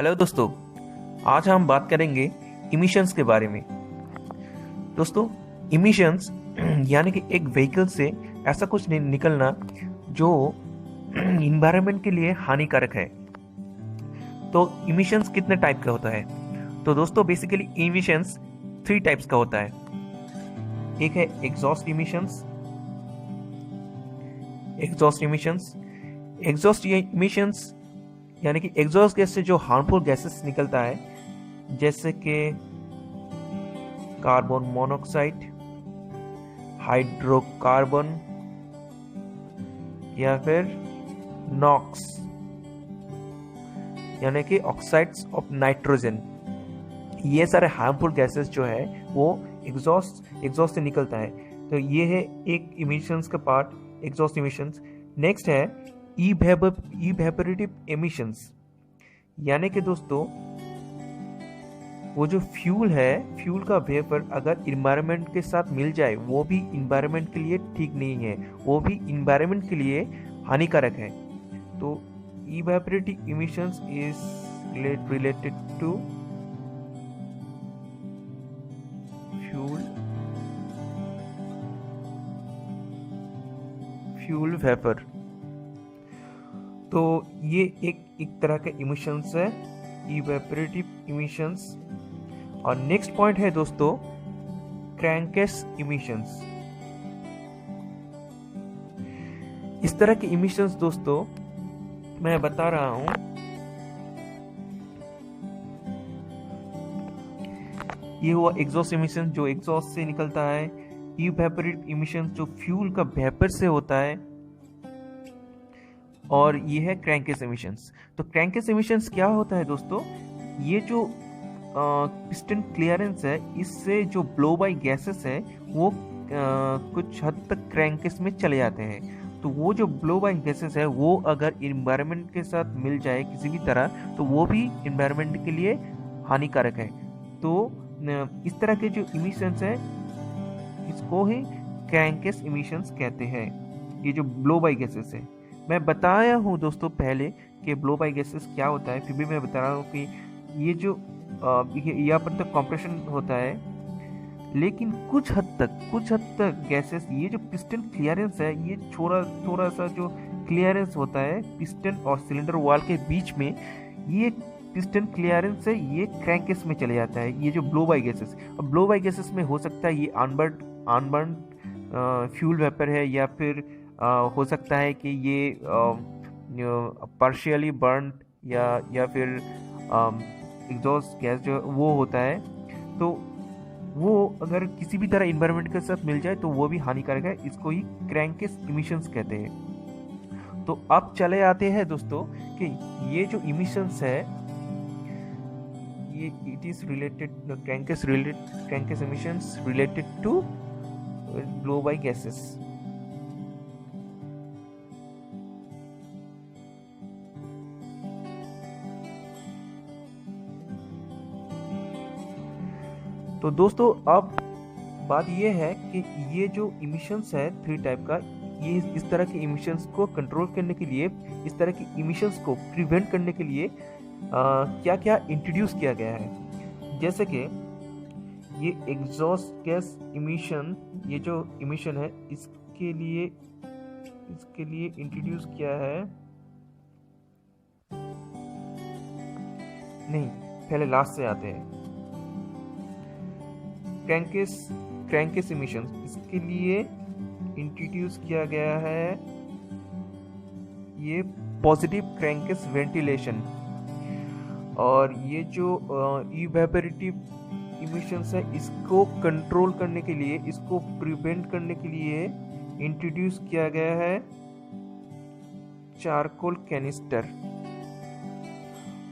Hello दोस्तों, आज हम बात करेंगे इमिशंस के बारे में। दोस्तों, इमिशंस यानी कि एक व्हीकल से ऐसा कुछ निकलना जो इन्वायरमेंट के लिए हानिकारक है। तो इमिशंस कितने टाइप का होता है? तो दोस्तों, बेसिकली इमिशंस 3 टाइप्स का होता है। एक है एग्जॉस्ट इमिशंस। एग्जॉस्ट इमिशंस यानी कि एग्जॉस्ट गैस से जो हार्मफुल गैसेस निकलता है, जैसे कि कार्बन मोनोऑक्साइड, हाइड्रोकार्बन या फिर नॉक्स यानी कि ऑक्साइड्स ऑफ नाइट्रोजन। ये सारे हार्मफुल गैसेस जो है वो एग्जॉस्ट से निकलता है। तो ये है एक इमिशंस का पार्ट, एग्जॉस्ट इमिशंस। नेक्स्ट है इवेपोरेटिव एमिशंस, यानी कि दोस्तों वो जो फ्यूल का वेपर अगर इन्वायरमेंट के साथ मिल जाए वो भी इन्वायरमेंट के लिए ठीक नहीं है, वो भी इन्वायरमेंट के लिए हानिकारक है। तो evaporative emissions is related to fuel vapour. तो ये एक तरह का इमिशंस है, इवेपोरेटिव इमिशंस। और नेक्स्ट पॉइंट है दोस्तों क्रैंकेस इमिशंस। इस तरह के इमिशंस दोस्तों मैं बता रहा हूं। ये हुआ एग्जॉस्ट इमिशन जो एग्जॉस्ट से निकलता है। इवेपोरेटिव इमिशन जो फ्यूल का वेपर से होता है। और ये है क्रैंकेस एमिशंस। तो क्रैंकेस एमिशंस क्या होता है दोस्तों? ये जो पिस्टन क्लियरेंस है, इससे जो ब्लो बाय गैसेस है वो कुछ हद तक क्रैंकेस में चले जाते हैं। तो वो जो ब्लो बाय गैसेस है वो अगर इन्वायरमेंट के साथ मिल जाए किसी भी तरह तो वो भी इन्वायरमेंट के लिए हानिकारक है। तो इस तरह के जो इमिशंस है इसको ही क्रैंकेस इमिशंस कहते हैं। ये जो ब्लो बाय गैसेस है, मैं बताया हूँ दोस्तों पहले कि ब्लो बाय गैसेस क्या होता है, फिर भी मैं बता रहा हूँ कि ये जो यहाँ पर तो कंप्रेशन होता है, लेकिन कुछ हद तक गैसेस, ये जो पिस्टन क्लियरेंस है, ये थोड़ा सा जो क्लियरेंस होता है पिस्टन और सिलेंडर वॉल के बीच में, ये पिस्टन क्लियरेंस है, ये क्रैंकेस में चले जाता है। ये जो ब्लो बाय गैसेस, अब ब्लो बाय गैसेस में हो सकता है ये अनबर्न फ्यूल वेपर है, या फिर हो सकता है कि ये पार्शियली बर्न या फिर एग्जॉस्ट गैस जो वो होता है। तो वो अगर किसी भी तरह इन्वायरमेंट के साथ मिल जाए तो वो भी हानिकारक है। इसको ही क्रैंकेस इमिशंस कहते हैं। तो अब चले आते हैं दोस्तों कि ये जो इमिशंस है ये it is related crankcase emissions related to blow by gases. तो दोस्तों अब बात ये है कि ये जो इमिशंस है 3 टाइप का, ये इस तरह के इमिशंस को कंट्रोल करने के लिए, इस तरह के इमिशंस को प्रिवेंट करने के लिए क्या क्या इंट्रोड्यूस किया गया है। जैसे कि ये एग्जॉस्ट गैस इमिशन, ये जो इमिशन है इसके लिए इंट्रोड्यूस किया है। नहीं, पहले लास्ट से आते हैं। क्रैंकेस इमिशंस, इसके लिए इंट्रोड्यूस किया गया है ये पॉजिटिव क्रैंकेस वेंटिलेशन। और ये जो इवेपोरेटिव इमिशंस है इसको कंट्रोल करने के लिए, इसको प्रिवेंट करने के लिए इंट्रोड्यूस किया गया है चारकोल कैनिस्टर।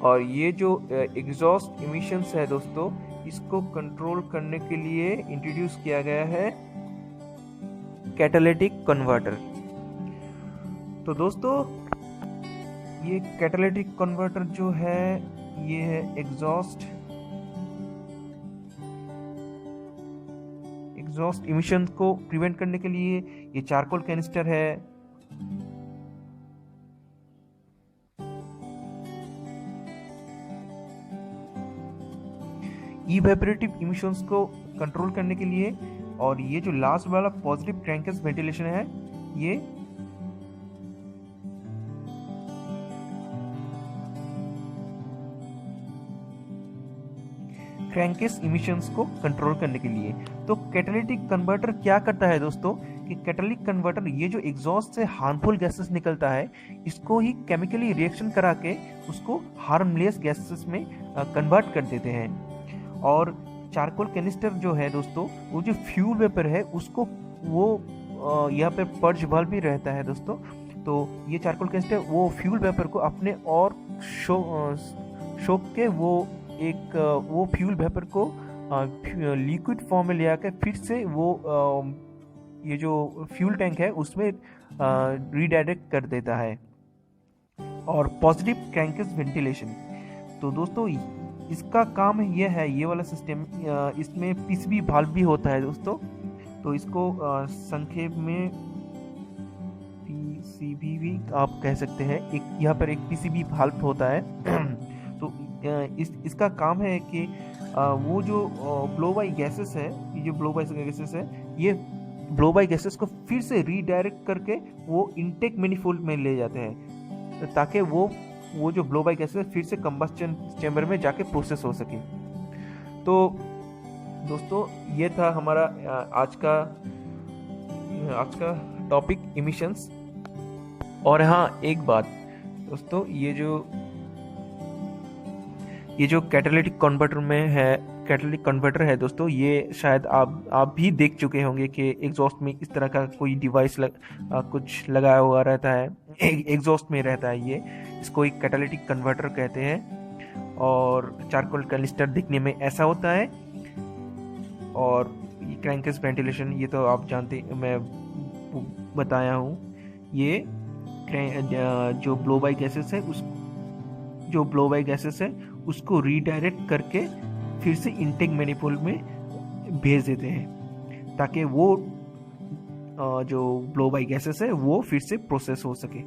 और ये जो एग्जॉस्ट इमिशंस है दोस्तों, इसको कंट्रोल करने के लिए इंट्रोड्यूस किया गया है कैटालिटिक कन्वर्टर। तो दोस्तों ये कैटालिटिक कन्वर्टर जो है ये है एग्जॉस्ट इमिशन को प्रिवेंट करने के लिए। ये चारकोल कैनिस्टर है। इवेपोरेटिव इमिशंस को कंट्रोल करने के लिए। और ये जो लास्ट वाला पॉजिटिव क्रैंकेस वेंटिलेशन है, ये क्रैंकेस इमिशंस को कंट्रोल करने के लिए। तो कैटालिटिक कन्वर्टर क्या करता है दोस्तों कि कैटालिटिक कन्वर्टर ये जो एग्जॉस्ट से हार्मफुल गैसेस निकलता है, इसको ही केमिकली रिएक्शन करा के उसको हार्मलेस गैसेस में कन्वर्ट कर देते हैं। और चारकोल कैनिस्टर जो है दोस्तों, वो जो फ्यूल वेपर है उसको वो यहाँ पे पर्ज वाल्व भी रहता है दोस्तों। तो ये चारकोल कैनिस्टर वो फ्यूल वेपर को अपने और शोक के वो फ्यूल वेपर को लिक्विड फॉर्म में ले आकर फिर से वो ये जो फ्यूल टैंक है उसमें रीडायरेक्ट कर देता है। और पॉजिटिव क्रैंकेस वेंटिलेशन, तो दोस्तों इसका काम ये है, ये वाला सिस्टम, इसमें पीसीबी वाल्व भी होता है दोस्तों। तो इसको संक्षेप में पीसीबी भी आप कह सकते हैं। एक यहाँ पर एक पीसीबी वाल्व होता है। तो इसका काम है कि वो जो ब्लो बाई गैसेस है, ये जो ब्लो बाई गैसेस है, ये ब्लो बाई गैसेस को फिर से रीडायरेक्ट करके वो इनटेक मैनिफोल्ड में ले जाते हैं, ताकि वो जो ब्लो बाई गैसेस फिर से कंबस्टन चैम्बर में जाके प्रोसेस हो सके। तो दोस्तों ये था हमारा आज का टॉपिक इमिशंस। और हाँ, एक बात दोस्तों, ये जो कैटालिटिक कन्वर्टर है दोस्तों, ये शायद आप भी देख चुके होंगे कि एग्जॉस्ट में इस तरह का कोई डिवाइस कुछ लगाया हुआ रहता है, एग्जॉस्ट में रहता है। ये इसको एक कैटालिटिक कन्वर्टर कहते हैं। और चारकोल कैनिस्टर दिखने में ऐसा होता है। और क्रैंकेस वेंटिलेशन, ये तो आप जानते, मैं बताया हूँ। ये जो ब्लो बाई गैसेस है उसको रीडायरेक्ट करके फिर से इनटेक मैनिफोल्ड में भेज देते हैं, ताकि वो जो ब्लो बाई गैसेस है वो फिर से प्रोसेस हो सके।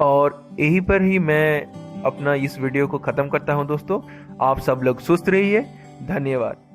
और यहीं पर ही मैं अपना इस वीडियो को ख़त्म करता हूं दोस्तों। आप सब लोग सुस्त रहिए। धन्यवाद।